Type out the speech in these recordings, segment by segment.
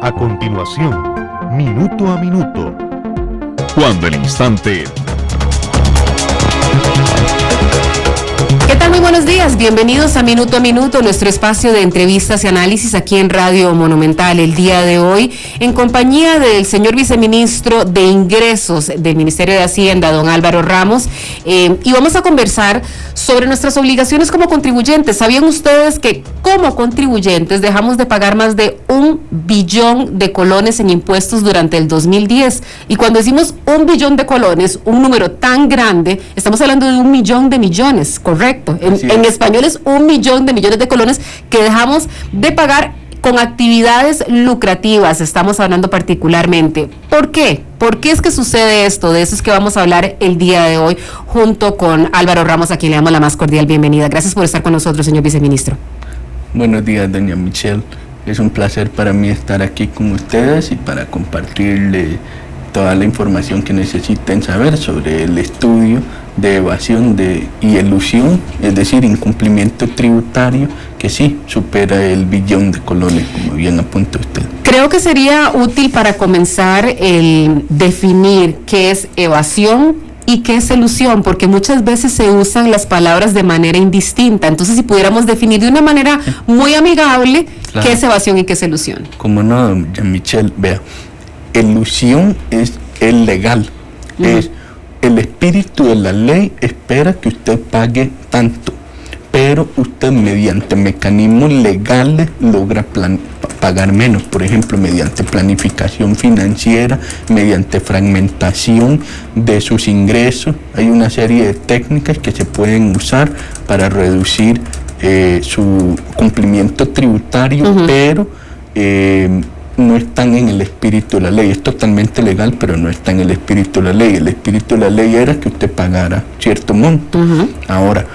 A continuación, Minuto a Minuto. Cuando el instante... ¿Qué tal? Muy buenos días, bienvenidos a Minuto, nuestro espacio de entrevistas y análisis aquí en Radio Monumental. El día de hoy, en compañía del señor viceministro de Ingresos del Ministerio de Hacienda, don Álvaro Ramos, y vamos a conversar sobre nuestras obligaciones como contribuyentes. ¿Sabían ustedes que como contribuyentes dejamos de pagar más de 1 billón de colones en impuestos durante el 2010? Y cuando decimos 1 billón de colones, un número tan grande, estamos hablando de 1 millón de millones, ¿correcto? En español es 1 millón de millones de colones que dejamos de pagar con actividades lucrativas, estamos hablando particularmente. ¿Por qué? ¿Por qué es que sucede esto? De eso es que vamos a hablar el día de hoy junto con Álvaro Ramos, a quien le damos la más cordial bienvenida. Gracias por estar con nosotros, señor viceministro. Buenos días, doña Michelle. Es un placer para mí estar aquí con ustedes y para compartirle toda la información que necesiten saber sobre el estudio de evasión y elusión, es decir, incumplimiento tributario, que sí supera el billón de colones, como bien apunta usted. Creo que sería útil para comenzar el definir qué es evasión y qué es elusión, porque muchas veces se usan las palabras de manera indistinta. Entonces, si pudiéramos definir de una manera muy amigable, claro, qué es evasión y qué es elusión. Como no, doña Michelle, vea, elusión es el legal, es el espíritu de la ley espera que usted pague tanto, pero usted mediante mecanismos legales logra pagar menos, por ejemplo, mediante planificación financiera, mediante fragmentación de sus ingresos. Hay una serie de técnicas que se pueden usar para reducir su cumplimiento tributario, pero no están en el espíritu de la ley. Es totalmente legal, pero no está en el espíritu de la ley. El espíritu de la ley era que usted pagara cierto monto. Ahora,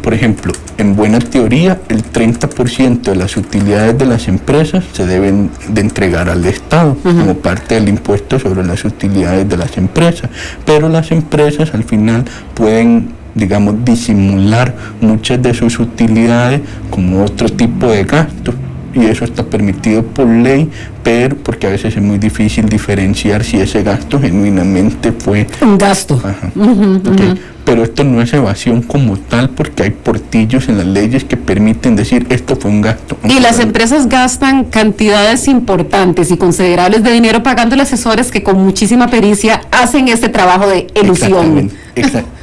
por ejemplo, en buena teoría, el 30% de las utilidades de las empresas se deben de entregar al Estado como parte del impuesto sobre las utilidades de las empresas. Pero las empresas al final pueden, digamos, disimular muchas de sus utilidades como otro tipo de gastos. Y eso está permitido por ley, pero porque a veces es muy difícil diferenciar si ese gasto genuinamente fue un gasto. Okay. Pero esto no es evasión como tal, porque hay portillos en las leyes que permiten decir esto fue un gasto. Y las empresas gastan cantidades importantes y considerables de dinero pagándole asesores que con muchísima pericia hacen este trabajo de elusión.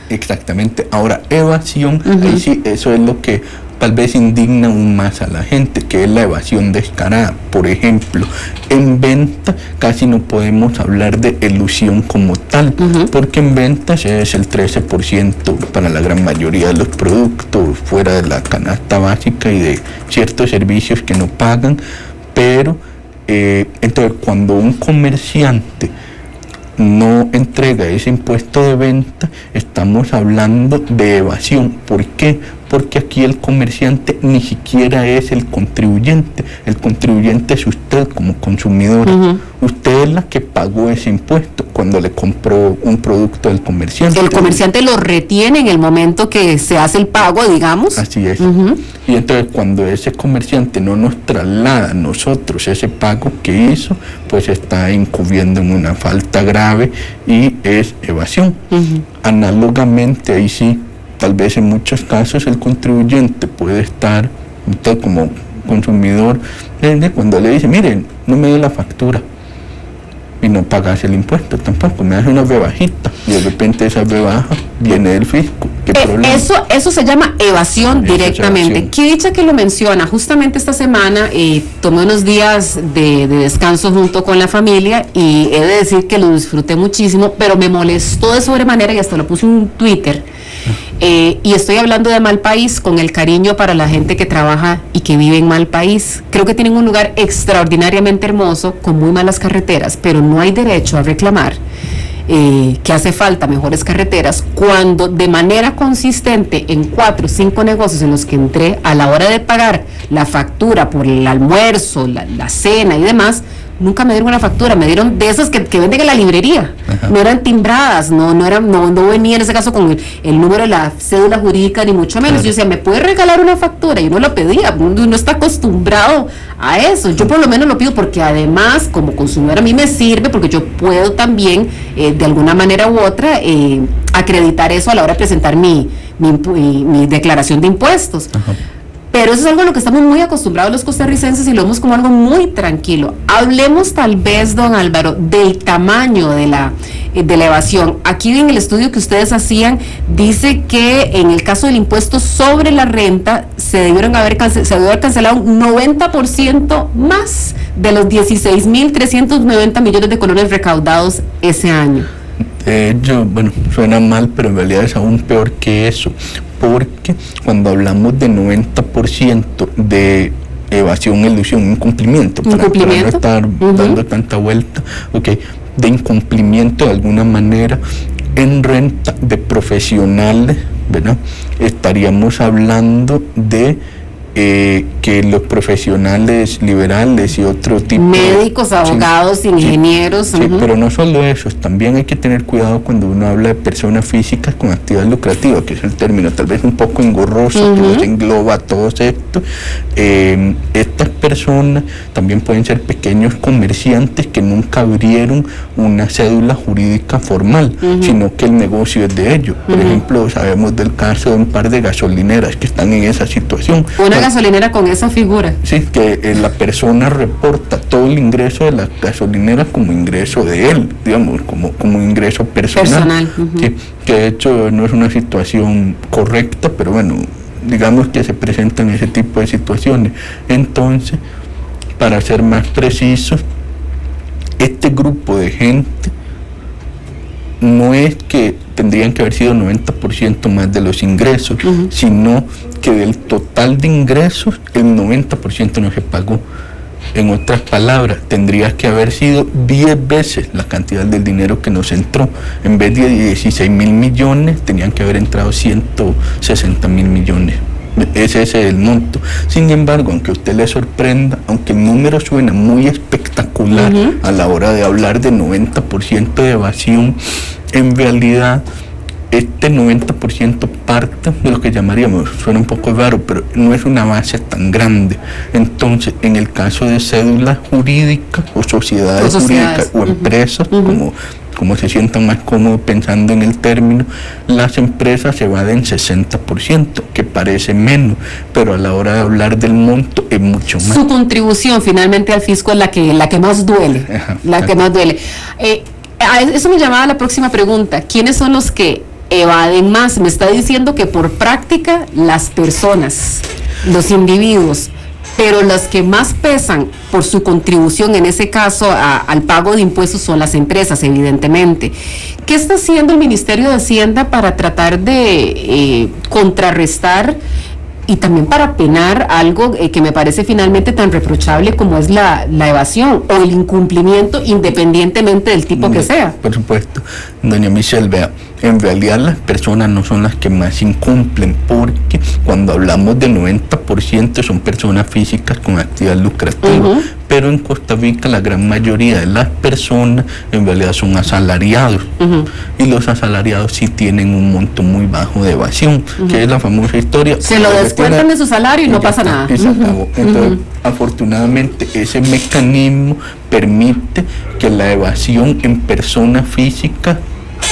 Exactamente. Ahora, evasión, ahí sí, eso es lo que tal vez indigna aún más a la gente, que es la evasión descarada. Por ejemplo, en venta casi no podemos hablar de elusión como tal, porque en ventas es el 13% para la gran mayoría de los productos, fuera de la canasta básica y de ciertos servicios que no pagan, pero entonces cuando un comerciante no entrega ese impuesto de venta, estamos hablando de evasión. ¿Por qué? Porque aquí el comerciante ni siquiera es el contribuyente es usted como consumidor. Usted es la que pagó ese impuesto cuando le compró un producto del comerciante. El comerciante lo retiene en el momento que se hace el pago, digamos. Así es. Y entonces cuando ese comerciante no nos traslada a nosotros ese pago que hizo, pues está incurriendo en una falta grave y es evasión. Análogamente, ahí sí, tal vez en muchos casos el contribuyente puede estar, usted como consumidor, cuando le dice, miren, no me dé la factura, y no pagas el impuesto tampoco, me das una rebajita, y de repente esa rebaja viene del fisco. ¿Qué problema? Eso se llama evasión directamente. Qué dicha que lo menciona. Justamente esta semana tomé unos días de descanso junto con la familia y he de decir que lo disfruté muchísimo, pero me molestó de sobremanera y hasta lo puse en Twitter. Y estoy hablando de Malpaís con el cariño para la gente que trabaja y que vive en Malpaís. Creo que tienen un lugar extraordinariamente hermoso con muy malas carreteras, pero no hay derecho a reclamar que hace falta mejores carreteras cuando de manera consistente en 4 o 5 negocios en los que entré, a la hora de pagar la factura por el almuerzo, la cena y demás, nunca me dieron una factura, me dieron de esas que venden en la librería. no eran timbradas, no venía en ese caso con el número de la cédula jurídica, ni mucho menos. Yo decía, ¿me puede regalar una factura? Y uno lo pedía, uno no está acostumbrado a eso. Yo por lo menos lo pido porque además, como consumidor, a mí me sirve porque yo puedo también, de alguna manera u otra, acreditar eso a la hora de presentar mi declaración de impuestos. Ajá. Pero eso es algo a lo que estamos muy acostumbrados los costarricenses y lo vemos como algo muy tranquilo. Hablemos tal vez, don Álvaro, del tamaño de la evasión. Aquí en el estudio que ustedes hacían, dice que en el caso del impuesto sobre la renta se debió haber cancelado un 90% más de los 16.390 millones de colones recaudados ese año. De hecho, bueno, suena mal, pero en realidad es aún peor que eso, porque cuando hablamos de 90% de evasión, elusión, incumplimiento, para no estar dando tanta vuelta, de incumplimiento de alguna manera en renta de profesionales, ¿verdad? Estaríamos hablando de que los profesionales liberales y otro tipo médicos, abogados, ingenieros. Sí, pero no solo eso, también hay que tener cuidado cuando uno habla de personas físicas con actividad lucrativa, que es el término tal vez un poco engorroso, que nos engloba todo esto. Estas personas también pueden ser pequeños comerciantes que nunca abrieron una cédula jurídica formal, sino que el negocio es de ellos. Por ejemplo, sabemos del caso de un par de gasolineras que están en esa situación. Una gasolinera con esa figura. Sí, que la persona reporta todo el ingreso de la gasolinera como ingreso de él, digamos, como ingreso personal. Sí, que de hecho no es una situación correcta, pero bueno, digamos que se presentan ese tipo de situaciones. Entonces, para ser más precisos, este grupo de gente no es que tendrían que haber sido 90% más de los ingresos, sino que del total de ingresos el 90% no se pagó. En otras palabras, tendría que haber sido 10 veces la cantidad del dinero que nos entró. En vez de 16.000 millones, tenían que haber entrado 160.000 millones. Ese es el monto. Sin embargo, aunque a usted le sorprenda, aunque el número suena muy espectacular a la hora de hablar de 90% de evasión, en realidad este 90% parte de lo que llamaríamos, suena un poco raro, pero no es una base tan grande. Entonces, en el caso de cédulas jurídicas o sociedades jurídicas o empresas, como se sientan más cómodos pensando en el término, las empresas se evaden 60%, que parece menos, pero a la hora de hablar del monto es mucho más. Su contribución finalmente al fisco es la que más duele, que más duele. Eso me llamaba a la próxima pregunta. ¿Quiénes son los que evaden más? Me está diciendo que por práctica las personas, los individuos, pero las que más pesan por su contribución en ese caso al pago de impuestos son las empresas, evidentemente. ¿Qué está haciendo el Ministerio de Hacienda para tratar de contrarrestar y también para penar algo que me parece finalmente tan reprochable como es la evasión o el incumplimiento, independientemente del tipo que sea? Por supuesto, doña Michelle, vea, en realidad las personas no son las que más incumplen, porque cuando hablamos de 90% son personas físicas con actividad lucrativa, pero en Costa Rica la gran mayoría de las personas en realidad son asalariados, y los asalariados sí tienen un monto muy bajo de evasión, que es la famosa historia. Se lo descuentan de su salario y no pasa nada. Y se acabó. Entonces, afortunadamente, ese mecanismo permite que la evasión en personas físicas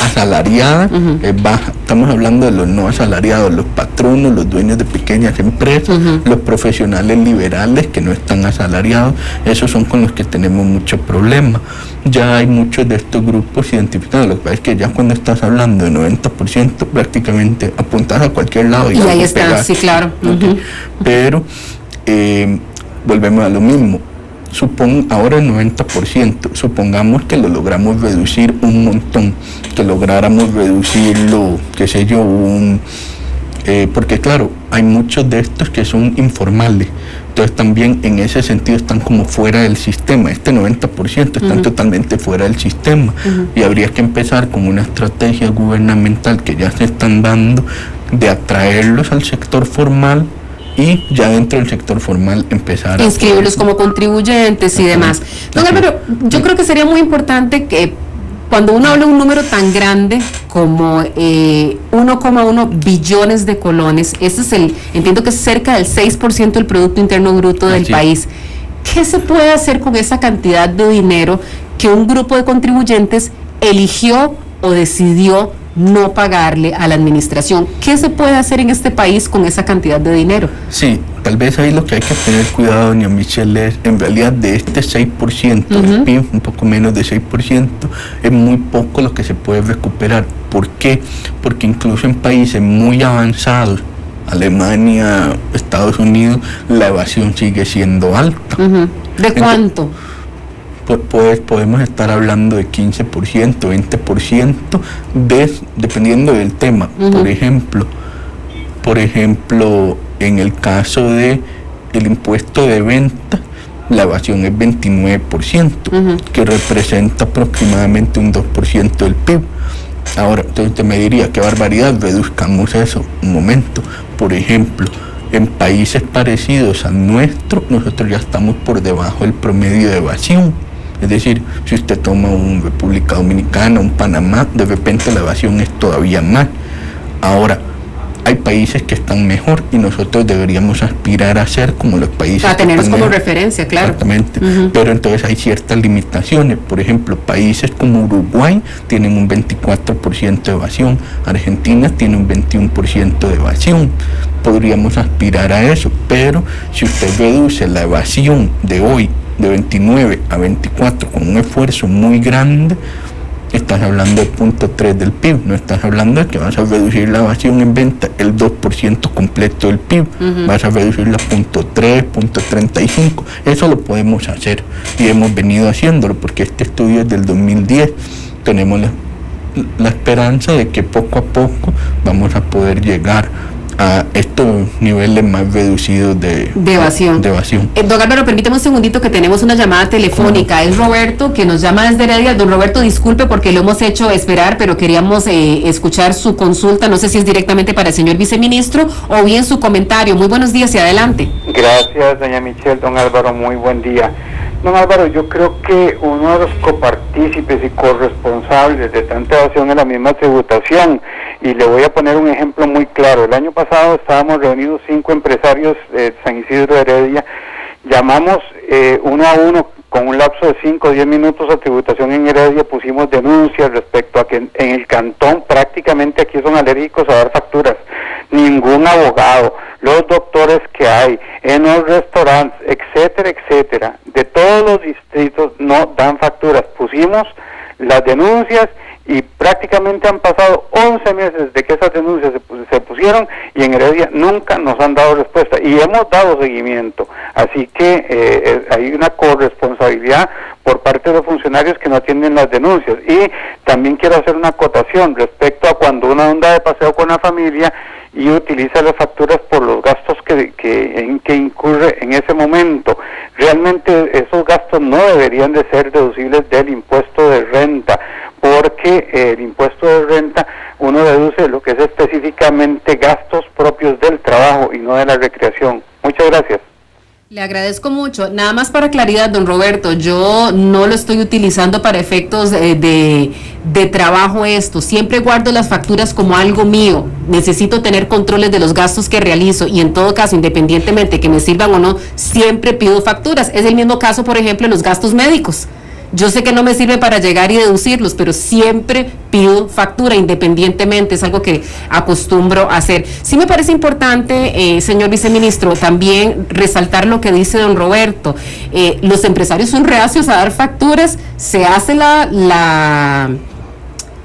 asalariada es baja. Estamos hablando de los no asalariados, los patronos, los dueños de pequeñas empresas, los profesionales liberales que no están asalariados. Esos son con los que tenemos muchos problemas. Ya hay muchos de estos grupos identificados. Lo que pasa es que ya cuando estás hablando de 90%, prácticamente apuntas a cualquier lado y ahí está, pegas. Sí, claro. Pero volvemos a lo mismo. Ahora el 90%, supongamos que lo logramos reducir un montón, que lográramos reducirlo, qué sé yo, porque claro, hay muchos de estos que son informales, entonces también en ese sentido están como fuera del sistema. Este 90% están totalmente fuera del sistema, y habría que empezar con una estrategia gubernamental que ya se están dando de atraerlos al sector formal, y ya dentro del sector formal empezar a inscribirlos como contribuyentes y demás. Don Álvaro, yo creo que sería muy importante que cuando uno habla de un número tan grande como 1,1 billones de colones, entiendo que es cerca del 6% del Producto Interno Bruto del país. ¿Qué se puede hacer con esa cantidad de dinero que un grupo de contribuyentes eligió o decidió no pagarle a la administración? ¿Qué se puede hacer en este país con esa cantidad de dinero? Sí, tal vez ahí lo que hay que tener cuidado, doña Michelle, es en realidad de este 6% del PIB, un poco menos de 6%, es muy poco lo que se puede recuperar. ¿Por qué? Porque incluso en países muy avanzados, Alemania, Estados Unidos, la evasión sigue siendo alta. ¿De cuánto? Pues podemos estar hablando de 15%, 20%, dependiendo del tema. Por ejemplo, en el caso de el impuesto de venta, la evasión es 29%, que representa aproximadamente un 2% del PIB. Ahora, entonces usted me diría, qué barbaridad, reduzcamos eso un momento. Por ejemplo, en países parecidos al nuestro, nosotros ya estamos por debajo del promedio de evasión. Es decir, si usted toma un República Dominicana, un Panamá, de repente la evasión es todavía más. Ahora, hay países que están mejor y nosotros deberíamos aspirar a ser como los países. A tenerlos como referencia, claro. Exactamente. Pero entonces hay ciertas limitaciones. Por ejemplo, países como Uruguay tienen un 24% de evasión, Argentina tiene un 21% de evasión. Podríamos aspirar a eso, pero si usted reduce la evasión de hoy de 29 a 24 con un esfuerzo muy grande, estás hablando de 0.3 del PIB, no estás hablando de que vas a reducir la evasión en venta el 2% completo del PIB, vas a reducirla a 0.3, 0.35, eso lo podemos hacer y hemos venido haciéndolo porque este estudio es del 2010, tenemos la esperanza de que poco a poco vamos a poder llegar a estos niveles más reducidos de evasión. Don Álvaro, permítame un segundito que tenemos una llamada telefónica. Es Roberto que nos llama desde Heredia. Don Roberto, disculpe porque lo hemos hecho esperar, pero queríamos escuchar su consulta. No sé si es directamente para el señor viceministro o bien su comentario. Muy buenos días y adelante. Gracias, doña Michelle. Don Álvaro, muy buen día. Don Álvaro, yo creo que uno de los copartícipes y corresponsables de tanta evasión es la misma tributación. Y le voy a poner un ejemplo muy claro. El año pasado estábamos reunidos 5 empresarios de San Isidro de Heredia. Llamamos uno a uno con un lapso de 5 o 10 minutos a tributación en Heredia. Pusimos denuncias respecto a que en el cantón prácticamente aquí son alérgicos a dar facturas. Ningún abogado, los doctores que hay, en los restaurantes, etcétera, etcétera, de todos los distritos no dan facturas. Pusimos las denuncias y prácticamente han pasado 11 meses de que esas denuncias se pusieron y en Heredia nunca nos han dado respuesta y hemos dado seguimiento. Así que hay una corresponsabilidad por parte de los funcionarios que no atienden las denuncias. Y también quiero hacer una acotación respecto a cuando uno anda de paseo con la familia y utiliza las facturas por los gastos en que incurre en ese momento. Realmente esos gastos no deberían de ser deducibles del impuesto de renta, porque el impuesto de renta uno deduce lo que es específicamente gastos propios del trabajo y no de la recreación. Muchas gracias. Le agradezco mucho. Nada más para claridad, don Roberto, yo no lo estoy utilizando para efectos de trabajo esto. Siempre guardo las facturas como algo mío. Necesito tener controles de los gastos que realizo y en todo caso, independientemente que me sirvan o no, siempre pido facturas. Es el mismo caso, por ejemplo, en los gastos médicos. Yo sé que no me sirve para llegar y deducirlos, pero siempre pido factura independientemente, es algo que acostumbro a hacer. Sí me parece importante, señor viceministro, también resaltar lo que dice don Roberto. Los empresarios son reacios a dar facturas, se hace la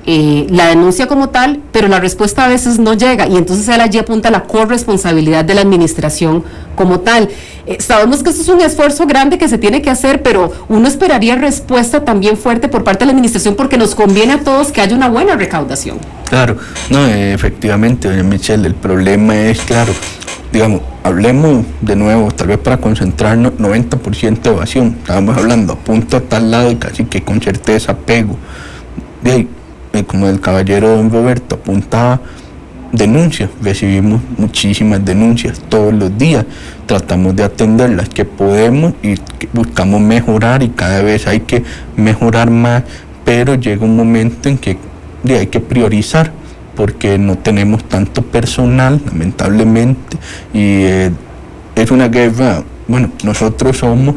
denuncia como tal, pero la respuesta a veces no llega y entonces allí apunta la corresponsabilidad de la administración como tal. Sabemos que esto es un esfuerzo grande que se tiene que hacer, pero uno esperaría respuesta también fuerte por parte de la administración porque nos conviene a todos que haya una buena recaudación. Claro, no, efectivamente, doña Michelle, el problema es, claro, digamos, hablemos de nuevo, tal vez para concentrarnos, 90% de evasión, estábamos hablando, apunto a tal lado y casi que con certeza pego. De ahí, como el caballero don Roberto apuntaba, denuncias, recibimos muchísimas denuncias todos los días, tratamos de atender las que podemos y buscamos mejorar y cada vez hay que mejorar más pero llega un momento en que hay que priorizar, porque no tenemos tanto personal, lamentablemente, y es una guerra. Bueno, nosotros somos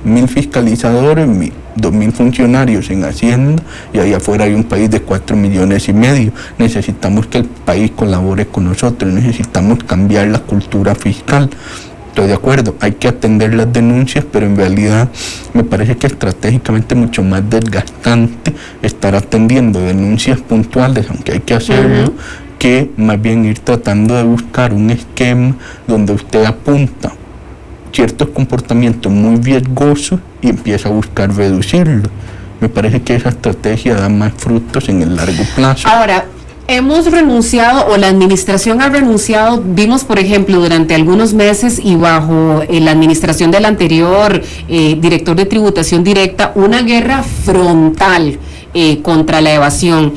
1.000 fiscalizadores, 2.000 funcionarios en Hacienda, y ahí afuera hay un país de 4,5 millones. Necesitamos que el país colabore con nosotros, necesitamos cambiar la cultura fiscal. Estoy de acuerdo, hay que atender las denuncias, pero en realidad me parece que estratégicamente es mucho más desgastante estar atendiendo denuncias puntuales, aunque hay que hacerlo, que más bien ir tratando de buscar un esquema donde usted apunta ciertos comportamientos muy riesgosos y empieza a buscar reducirlos. Me parece que esa estrategia da más frutos en el largo plazo. Ahora, hemos renunciado, o la administración ha renunciado, vimos por ejemplo durante algunos meses y bajo la administración del anterior director de tributación directa, una guerra frontal contra la evasión.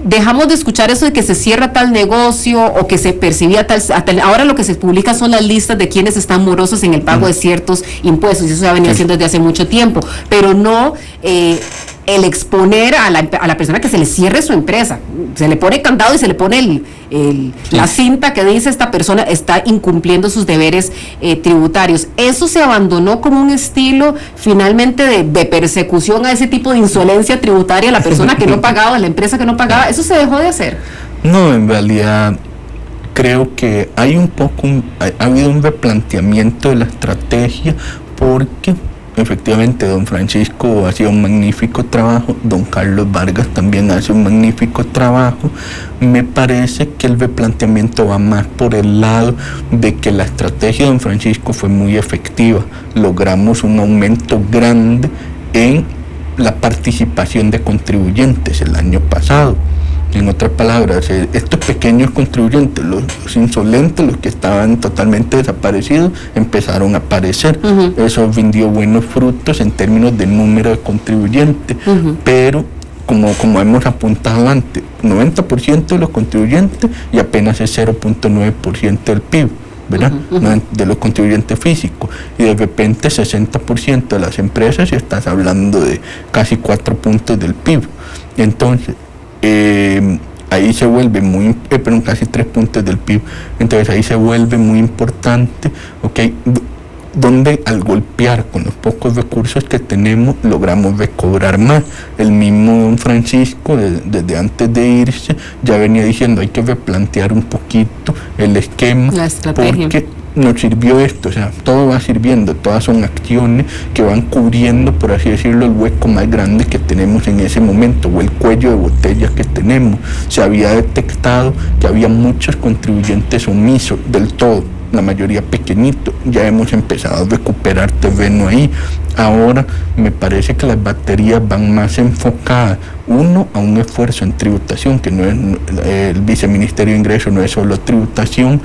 Dejamos de escuchar eso de que se cierra tal negocio o que se percibía tal, ahora lo que se publica son las listas de quienes están morosos en el pago de ciertos impuestos, y eso se ha venido haciendo desde hace mucho tiempo, pero no el exponer a la persona que se le cierre su empresa, se le pone candado y se le pone la cinta que dice esta persona está incumpliendo sus deberes tributarios. Eso se abandonó como un estilo finalmente de persecución a ese tipo de insolencia tributaria a la persona que no pagaba, a la empresa que no pagaba. ¿Eso se dejó de hacer? No, en realidad creo que ha habido un replanteamiento de la estrategia, porque efectivamente don Francisco hacía un magnífico trabajo, don Carlos Vargas también hace un magnífico trabajo. Me parece que el replanteamiento va más por el lado de que la estrategia de don Francisco fue muy efectiva. Logramos un aumento grande en la participación de contribuyentes el año pasado. En otras palabras, estos pequeños contribuyentes, los insolentes, los que estaban totalmente desaparecidos, empezaron a aparecer. Eso rindió buenos frutos en términos de número de contribuyentes, pero como hemos apuntado antes, 90% de los contribuyentes y apenas es 0.9% del PIB, ¿verdad? De los contribuyentes físicos, y de repente 60% de las empresas, y estás hablando de casi 4 puntos del PIB. Entonces, ahí se vuelve casi 3 puntos del PIB. Entonces ahí se vuelve muy importante, donde al golpear con los pocos recursos que tenemos logramos recobrar más. El mismo don Francisco desde antes de irse ya venía diciendo hay que replantear un poquito el esquema, la estrategia, porque nos sirvió esto, o sea, todo va sirviendo, todas son acciones que van cubriendo, por así decirlo, el hueco más grande que tenemos en ese momento, o el cuello de botella que tenemos. Se había detectado que había muchos contribuyentes omisos del todo, la mayoría pequeñitos. Ya hemos empezado a recuperar terreno ahí. Ahora me parece que las baterías van más enfocadas, a un esfuerzo en tributación, que no es el Viceministerio de Ingresos, no es solo tributación.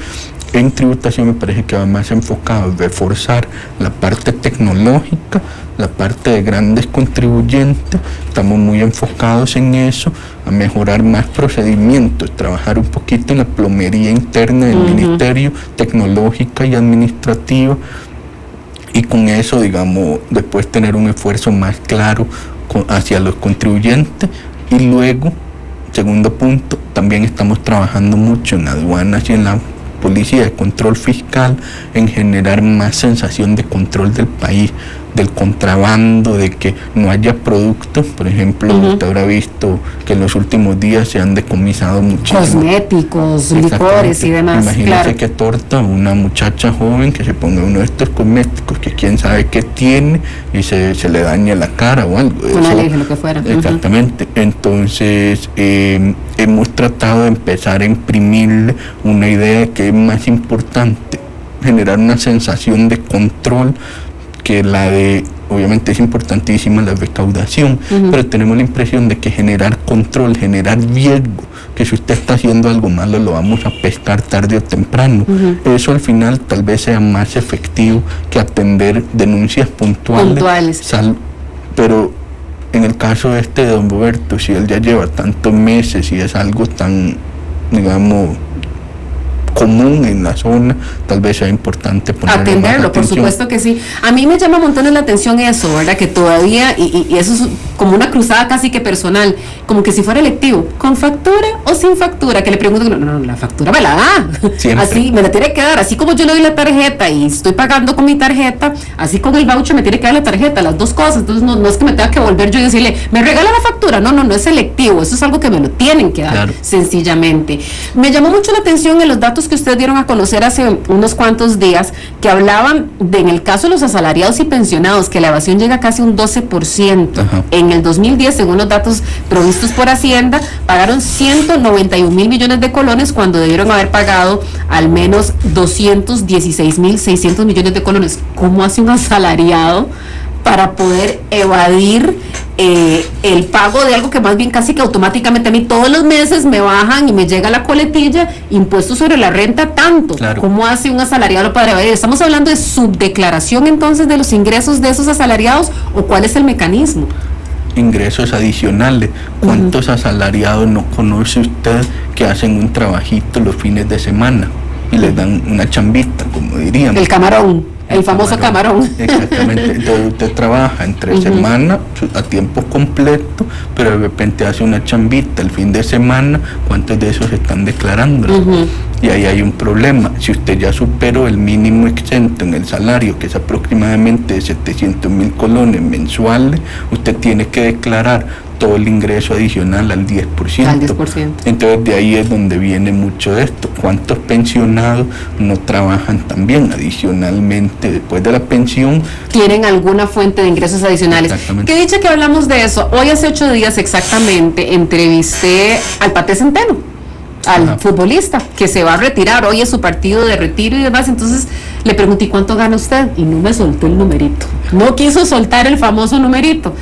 En tributación me parece que va más enfocado a reforzar la parte tecnológica, la parte de grandes contribuyentes. Estamos muy enfocados en eso, a mejorar más procedimientos, trabajar un poquito en la plomería interna del ministerio, tecnológica y administrativa, y con eso, digamos, después tener un esfuerzo más claro hacia los contribuyentes. Y luego, segundo punto, también estamos trabajando mucho en aduanas y en la policía de control fiscal, en generar más sensación de control del país, del contrabando, de que no haya productos. Por ejemplo, usted habrá visto que en los últimos días se han decomisado muchísimos cosméticos, licores y demás. Imagínese qué torta una muchacha joven que se ponga uno de estos cosméticos que quién sabe qué tiene y se le daña la cara o algo. Una alergia, lo que fuera. Exactamente. Entonces, hemos tratado de empezar a imprimirle una idea que es más importante, generar una sensación de control, que la de, obviamente es importantísima la recaudación, pero tenemos la impresión de que generar control, generar riesgo, que si usted está haciendo algo malo lo vamos a pescar tarde o temprano. Eso al final tal vez sea más efectivo que atender denuncias puntuales. Pero en el caso de don Roberto, si él ya lleva tantos meses y es algo tan, digamos, común en la zona, tal vez sea importante atenderlo, por supuesto que sí. A mí me llama un montón la atención eso, ¿verdad? Que todavía, y eso es como una cruzada casi que personal, como que si fuera electivo, con factura o sin factura, que le pregunto, no, la factura me la da, Siempre. así me la tiene que dar, así como yo le doy la tarjeta y estoy pagando con mi tarjeta, así con el voucher me tiene que dar la tarjeta, las dos cosas. Entonces no es que me tenga que volver yo y decirle, me regala la factura, no es selectivo, eso es algo que me lo tienen que dar, claro, sencillamente. Me llamó mucho la atención en los datos que ustedes dieron a conocer hace unos cuantos días, que hablaban de, en el caso de los asalariados y pensionados, que la evasión llega a casi un 12%. Ajá. En el 2010, según los datos provistos por Hacienda, pagaron 191.000 millones de colones cuando debieron haber pagado al menos 216.600 millones de colones. ¿Cómo hace un asalariado para poder evadir el pago de algo que más bien casi que automáticamente a mí todos los meses me bajan y me llega la coletilla, impuestos sobre la renta tanto? Claro. ¿Cómo hace un asalariado para evadir? ¿Estamos hablando de subdeclaración entonces de los ingresos de esos asalariados o cuál es el mecanismo? Ingresos adicionales. ¿Cuántos asalariados no conoce usted que hacen un trabajito los fines de semana y les dan una chambita, como diríamos? El camarón. El famoso camarón. Exactamente. Entonces usted trabaja entre semana a tiempo completo, pero de repente hace una chambita el fin de semana. ¿Cuántos de esos están declarando? Y ahí hay un problema. Si usted ya superó el mínimo exento en el salario, que es aproximadamente de 700.000 colones mensuales, usted tiene que declarar todo el ingreso adicional al 10%. Al 10%. Entonces de ahí es donde viene mucho de esto. ¿Cuántos pensionados no trabajan también adicionalmente después de la pensión? Tienen alguna fuente de ingresos adicionales. Exactamente. ¿Qué dicha que hablamos de eso? Hoy hace 8 días exactamente entrevisté al Pate Centeno, al futbolista que se va a retirar. Hoy es su partido de retiro y demás. Entonces le pregunté, ¿y cuánto gana usted? Y no me soltó el numerito. No quiso soltar el famoso numerito.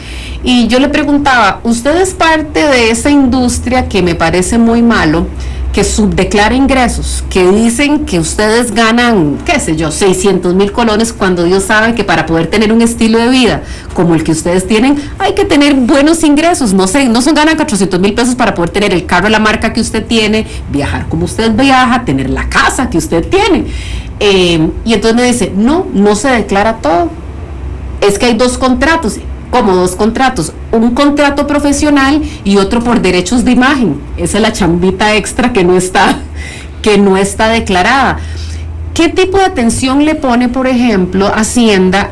Y yo le preguntaba, ¿usted es parte de esa industria que me parece muy malo, que subdeclara ingresos, que dicen que ustedes ganan, qué sé yo, 600.000 colones, cuando Dios sabe que para poder tener un estilo de vida como el que ustedes tienen, hay que tener buenos ingresos? No son ganan 400.000 pesos para poder tener el carro de la marca que usted tiene, viajar como usted viaja, tener la casa que usted tiene. Y entonces me dice, no se declara todo. Es que hay dos contratos. ¿Cómo dos contratos? Un contrato profesional y otro por derechos de imagen. Esa es la chambita extra que no está declarada. ¿Qué tipo de atención le pone, por ejemplo, Hacienda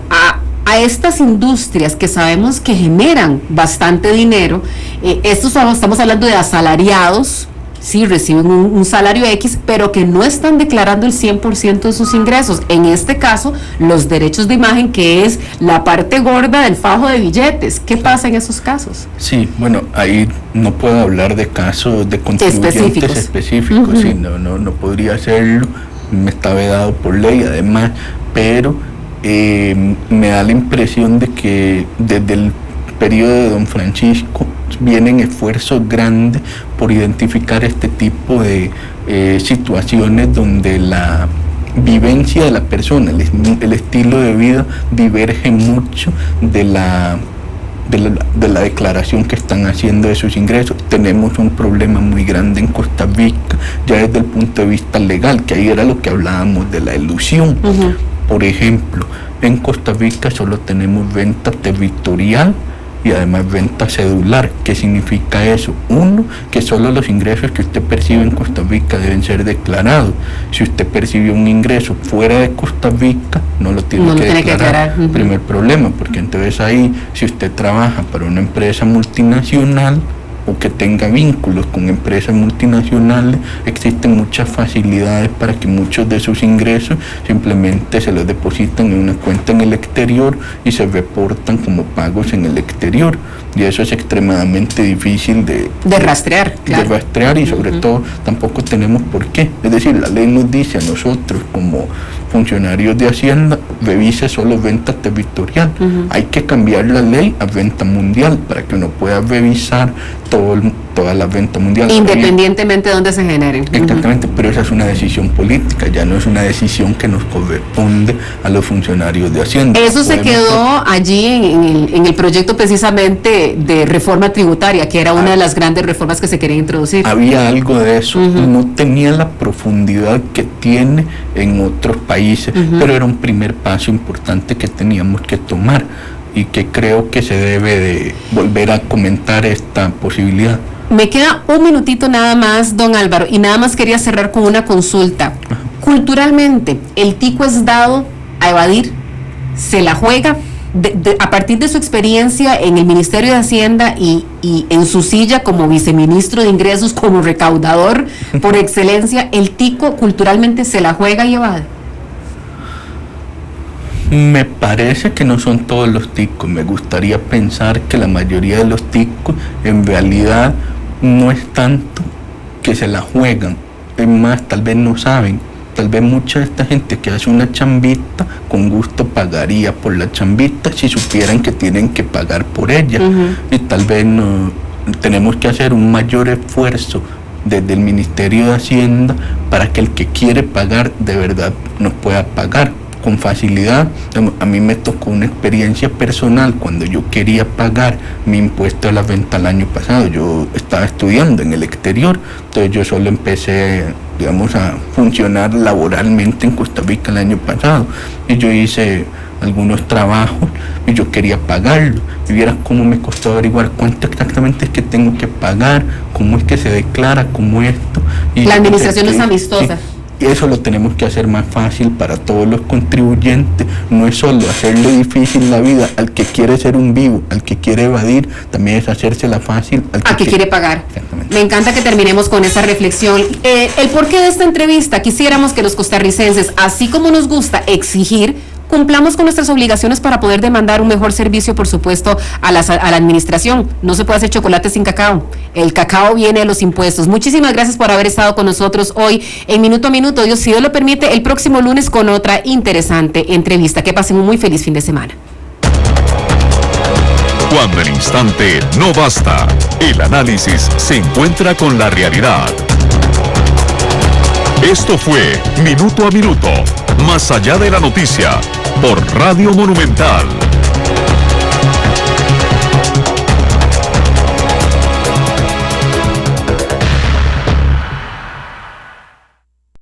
a estas industrias que sabemos que generan bastante dinero? Estamos hablando de asalariados, sí, reciben un salario X, pero que no están declarando el 100% de sus ingresos. En este caso, los derechos de imagen, que es la parte gorda del fajo de billetes. ¿Qué pasa en esos casos? Sí, bueno, ahí no puedo hablar de casos de contribuyentes específicos, sí, no podría hacerlo, me está vedado por ley además, pero me da la impresión de que desde el periodo de don Francisco vienen esfuerzos grandes por identificar este tipo de situaciones donde la vivencia de la persona, el estilo de vida diverge mucho de la declaración que están haciendo de sus ingresos. Tenemos un problema muy grande en Costa Rica, ya desde el punto de vista legal, que ahí era lo que hablábamos de la elusión. Por ejemplo, en Costa Rica solo tenemos venta territorial y además venta cedular. ¿Qué significa eso? Uno, que solo los ingresos que usted percibe en Costa Rica deben ser declarados. Si usted percibe un ingreso fuera de Costa Rica, no lo tiene que declarar. Primer problema, porque entonces ahí, si usted trabaja para una empresa multinacional o que tenga vínculos con empresas multinacionales, existen muchas facilidades para que muchos de sus ingresos simplemente se los depositan en una cuenta en el exterior y se reportan como pagos en el exterior. Y eso es extremadamente difícil de rastrear. Claro. De rastrear, y sobre todo tampoco tenemos por qué. Es decir, la ley nos dice a nosotros como funcionarios de Hacienda, revise solo venta territorial. Hay que cambiar la ley a venta mundial para que uno pueda revisar toda la venta mundial. Independientemente de dónde se generen. Exactamente, pero esa es una decisión política, ya no es una decisión que nos corresponde a los funcionarios de Hacienda. Eso se quedó allí en el proyecto precisamente de reforma tributaria, que era una de las grandes reformas que se quería introducir. Había algo de eso, no tenía la profundidad que tiene en otros países, pero era un primer paso importante que teníamos que tomar. y que creo que se debe de volver a comentar esta posibilidad. Me queda un minutito nada más, don Álvaro, y nada más quería cerrar con una consulta. Culturalmente, ¿el tico es dado a evadir? ¿Se la juega? A partir de su experiencia en el Ministerio de Hacienda y en su silla como viceministro de Ingresos, como recaudador por excelencia, ¿el tico culturalmente se la juega y evade? Me parece que no son todos los ticos. Me gustaría pensar que la mayoría de los ticos en realidad no es tanto que se la juegan, es más, tal vez no saben. Tal vez mucha de esta gente que hace una chambita con gusto pagaría por la chambita si supieran que tienen que pagar por ella. Y tal vez no, tenemos que hacer un mayor esfuerzo desde el Ministerio de Hacienda para que el que quiere pagar de verdad nos pueda pagar con facilidad. A mí me tocó una experiencia personal cuando yo quería pagar mi impuesto de la venta el año pasado. Yo estaba estudiando en el exterior, entonces yo solo empecé, digamos, a funcionar laboralmente en Costa Rica el año pasado, y yo hice algunos trabajos y yo quería pagarlo, y vieras cómo me costó averiguar cuánto exactamente es que tengo que pagar, cómo es que se declara, cómo esto. Y la administración no es amistosa. Y eso lo tenemos que hacer más fácil para todos los contribuyentes. No es solo hacerle difícil la vida al que quiere ser un vivo, al que quiere evadir, también es hacérsela fácil al que quiere pagar. Exactamente. Me encanta que terminemos con esa reflexión. El porqué de esta entrevista: quisiéramos que los costarricenses, así como nos gusta exigir, cumplamos con nuestras obligaciones para poder demandar un mejor servicio, por supuesto, a la administración. No se puede hacer chocolate sin cacao. El cacao viene de los impuestos. Muchísimas gracias por haber estado con nosotros hoy en Minuto a Minuto. Dios, si Dios lo permite, el próximo lunes con otra interesante entrevista. Que pasen un muy feliz fin de semana. Cuando el instante no basta, el análisis se encuentra con la realidad. Esto fue Minuto a Minuto, más allá de la noticia, por Radio Monumental.